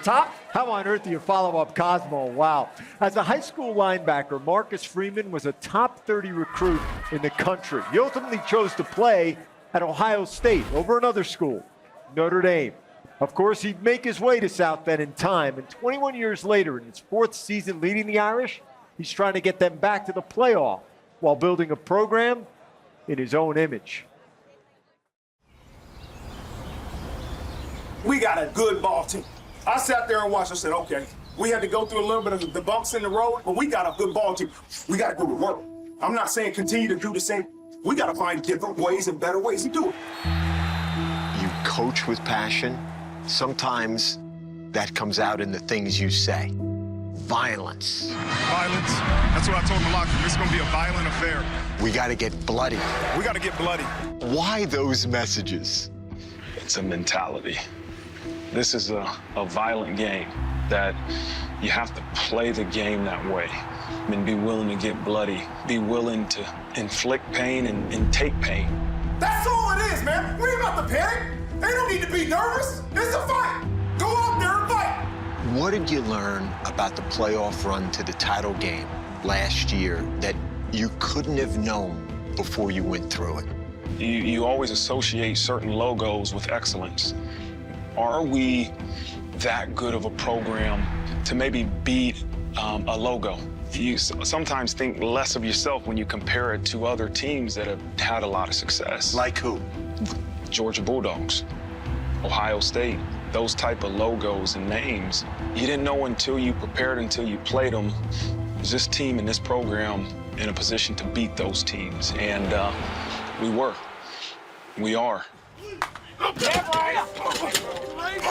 Tom, how on earth do you follow up Cosmo? Wow. As a high school linebacker, Marcus Freeman was a top 30 recruit in the country. He ultimately chose to play at Ohio State over another school, Notre Dame. Of course, he'd make his way to South Bend in time, and 21 years later, in his fourth season leading the Irish, he's trying to get them back to the playoff while building a program in his own image. We got a good ball team. I sat there and watched. I said, okay, we had to go through a little bit of the bumps in the road, but we got a good ball team. We got to do the work. I'm not saying continue to do the same. We got to find different ways and better ways to do it. You coach with passion. Sometimes that comes out in the things you say. Violence. Violence. That's what I told the locker room. This is going to be a violent affair. We got to get bloody. We got to get bloody. Why those messages? It's a mentality. This is a violent game that you have to play the game that way. I mean, be willing to get bloody, be willing to inflict pain and take pain. That's all it is, man. We ain't about to panic. They don't need to be nervous. It's a fight. Go out there and fight. What did you learn about the playoff run to the title game last year that you couldn't have known before you went through it? You always associate certain logos with excellence. Are we that good of a program to maybe beat a logo? You sometimes think less of yourself when you compare it to other teams that have had a lot of success. Like who? Georgia Bulldogs, Ohio State, those type of logos and names. You didn't know until you prepared, until you played them. Is this team and this program in a position to beat those teams? And we were. We are.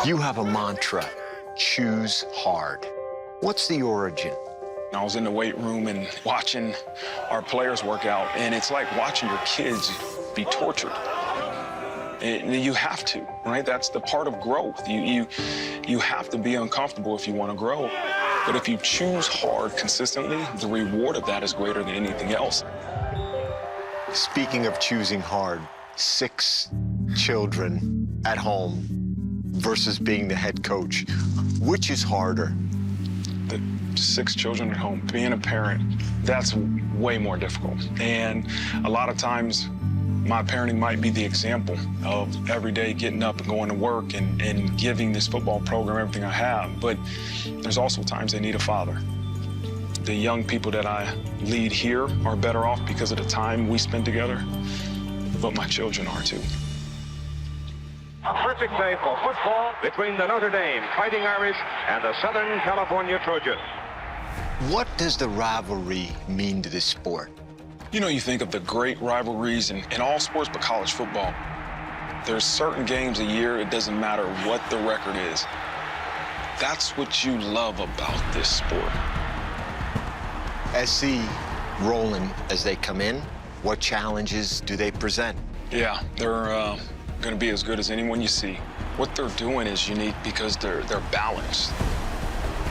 You have a mantra, choose hard. What's the origin? I was in the weight room and watching our players work out, and it's like watching your kids be tortured. And you have to, right? That's the part of growth. You have to be uncomfortable if you want to grow. But if you choose hard consistently, the reward of that is greater than anything else. Speaking of choosing hard, 6 children at home versus being the head coach. Which is harder? The 6 children at home, being a parent, that's way more difficult. And a lot of times, my parenting might be the example of every day getting up and going to work and giving this football program everything I have. But there's also times they need a father. The young people that I lead here are better off because of the time we spend together, but my children are too. A perfect day for football between the Notre Dame Fighting Irish and the Southern California Trojans. What does the rivalry mean to this sport? You know, you think of the great rivalries in all sports but college football. There's certain games a year, it doesn't matter what the record is. That's what you love about this sport. SC rolling as they come in, what challenges do they present? Yeah, they're going to be as good as anyone you see. What they're doing is unique because they're balanced.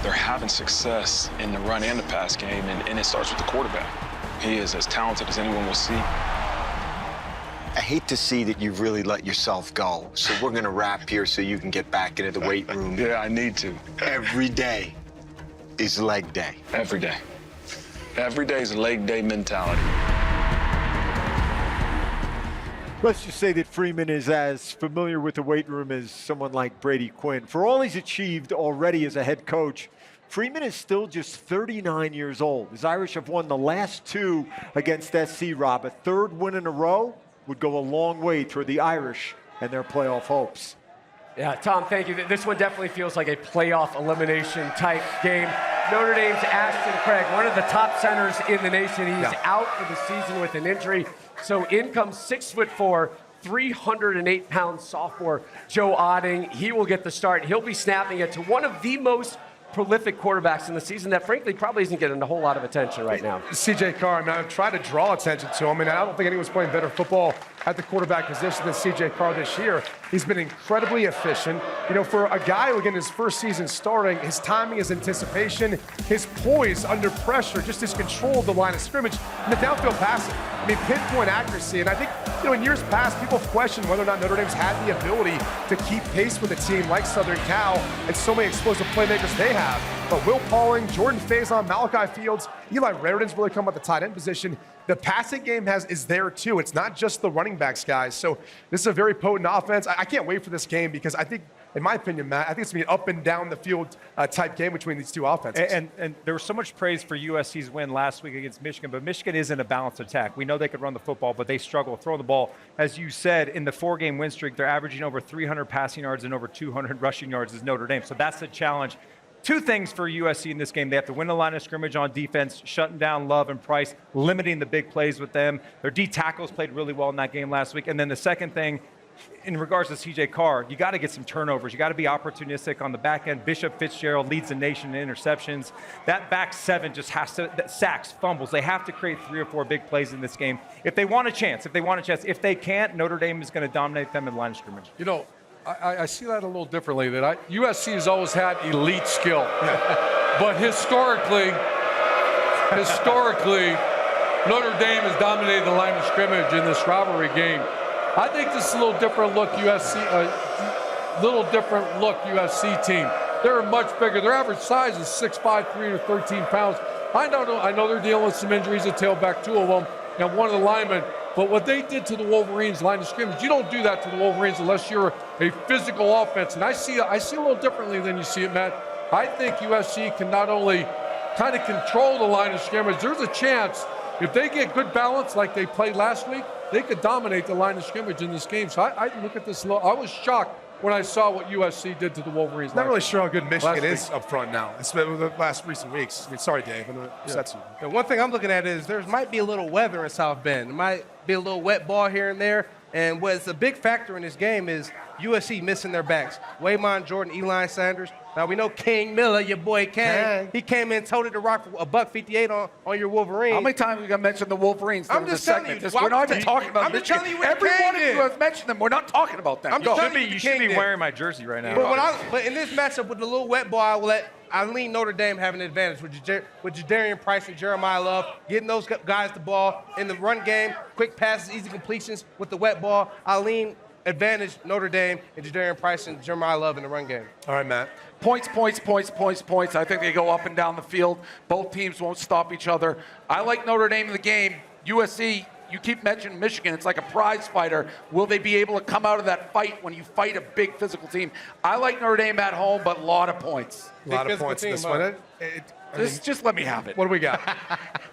They're having success in the run and the pass game, and it starts with the quarterback. He is as talented as anyone will see. I hate to see that you've really let yourself go, so we're going to wrap here so you can get back into the weight room. Yeah, I need to. Every day is leg day. Every day. Every day is a leg day mentality. Let's just say that Freeman is as familiar with the weight room as someone like Brady Quinn. For all he's achieved already as a head coach, Freeman is still just 39 years old. His Irish have won the last 2 against SC, Rob. A 3rd win in a row would go a long way toward the Irish and their playoff hopes. Yeah, Tom, thank you. This one definitely feels like a playoff elimination type game. Notre Dame's Ashton Craig, one of the top centers in the nation. He's out for the season with an injury. So in comes 6'4", 308-pound sophomore Joe Otting. He will get the start. He'll be snapping it to one of the most prolific quarterbacks in the season that, frankly, probably isn't getting a whole lot of attention right now. CJ Carr, now try to draw attention to him, and I don't think anyone's playing better football at the quarterback position than C.J. Carr this year. He's been incredibly efficient. You know, for a guy who, again, his first season starting, his timing, his anticipation, his poise under pressure, just his control of the line of scrimmage, and the downfield passing. I mean, pinpoint accuracy. And I think, you know, in years past, people have questioned whether or not Notre Dame's had the ability to keep pace with a team like Southern Cal and so many explosive playmakers they have. But Will Pauling, Jordan Faison, Malachi Fields, Eli Raridan's really come at the tight end position. The passing game is there too. It's not just the running backs, guys. So this is a very potent offense. I can't wait for this game because I think, in my opinion, Matt, I think it's going to be an up and down the field type game between these two offenses. And there was so much praise for USC's win last week against Michigan, but Michigan isn't a balanced attack. We know they could run the football, but they struggle throwing the ball. As you said, in the 4-game win streak, they're averaging over 300 passing yards and over 200 rushing yards as Notre Dame. So that's the challenge. Two things for USC in this game. They have to win the line of scrimmage on defense, shutting down Love and Price, limiting the big plays with them. Their D tackles played really well in that game last week. And then the second thing, in regards to C.J. Carr, you got to get some turnovers. You got to be opportunistic on the back end. Bishop Fitzgerald leads the nation in interceptions. That back seven just has to, sacks, fumbles. They have to create 3 or 4 big plays in this game if they want a chance. If they can't, Notre Dame is going to dominate them in line of scrimmage. You know, I see that a little differently. USC has always had elite skill, but historically, Notre Dame has dominated the line of scrimmage in this rivalry game. I think this is a little different look USC team. They're much bigger. Their average size is 6'5", 313 pounds. I know they're dealing with some injuries at tailback, 2 of them, and one of the linemen. But what they did to the Wolverines line of scrimmage, you don't do that to the Wolverines unless you're a physical offense. And I see a little differently than you see it, Matt. I think USC can not only kind of control the line of scrimmage, there's a chance if they get good balance like they played last week, they could dominate the line of scrimmage in this game. So I look at this, I was shocked when I saw what USC did to the Wolverines. I'm not really sure how good Michigan is up front now. It's been the last recent weeks. I mean, sorry, Dave. The one thing I'm looking at is there might be a little weather in South Bend. There might be a little wet ball here and there. And what's a big factor in this game is USC missing their backs. Waymon Jordan, Eli Sanders. Now, we know King Miller, your boy King. He came in, toted the rock for $1.58 on your Wolverine. How many times are we going to mention the Wolverines? I'm just telling you. We're not even talking about Michigan. I'm just telling you Every one of you has mentioned them. We're not talking about them. You should be wearing my jersey right now. But in this matchup with the little wet ball, I lean Notre Dame have an advantage with Jadarian Price and Jeremiah Love, getting those guys the ball in the run game, quick passes, easy completions with the wet ball. I lean advantage Notre Dame and Jadarian Price and Jeremiah Love in the run game. All right, Matt. Points. I think they go up and down the field. Both teams won't stop each other. I like Notre Dame in the game. USC, you keep mentioning Michigan. It's like a prize fighter. Will they be able to come out of that fight when you fight a big physical team? I like Notre Dame at home, but a lot of points. A lot of points in this one. Just let me have it. What do we got?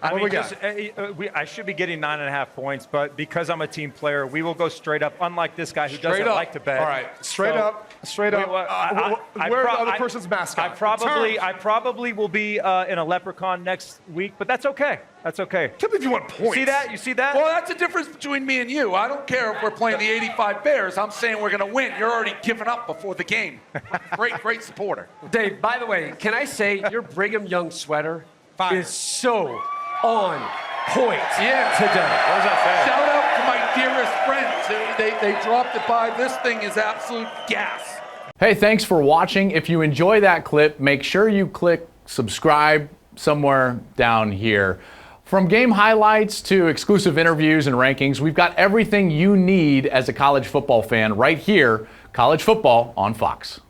I should be getting 9.5 points, but because I'm a team player, we will go straight up, unlike this guy who doesn't like to bet. All right, straight up. Where the other person's mascot? I probably will be in a leprechaun next week, but that's okay. That's okay. I can't believe you want points. You see that? Well, that's the difference between me and you. I don't care if we're playing the 85 Bears. I'm saying we're going to win. You're already giving up before the game. Great supporter. Dave, by the way, can I say your Brigham Young sweater is so on point today. What does that say? Shout out to my dearest friends. They dropped it by. This thing is absolute gas. Hey, thanks for watching. If you enjoy that clip, make sure you click subscribe somewhere down here. From game highlights to exclusive interviews and rankings, we've got everything you need as a college football fan right here, College Football on Fox.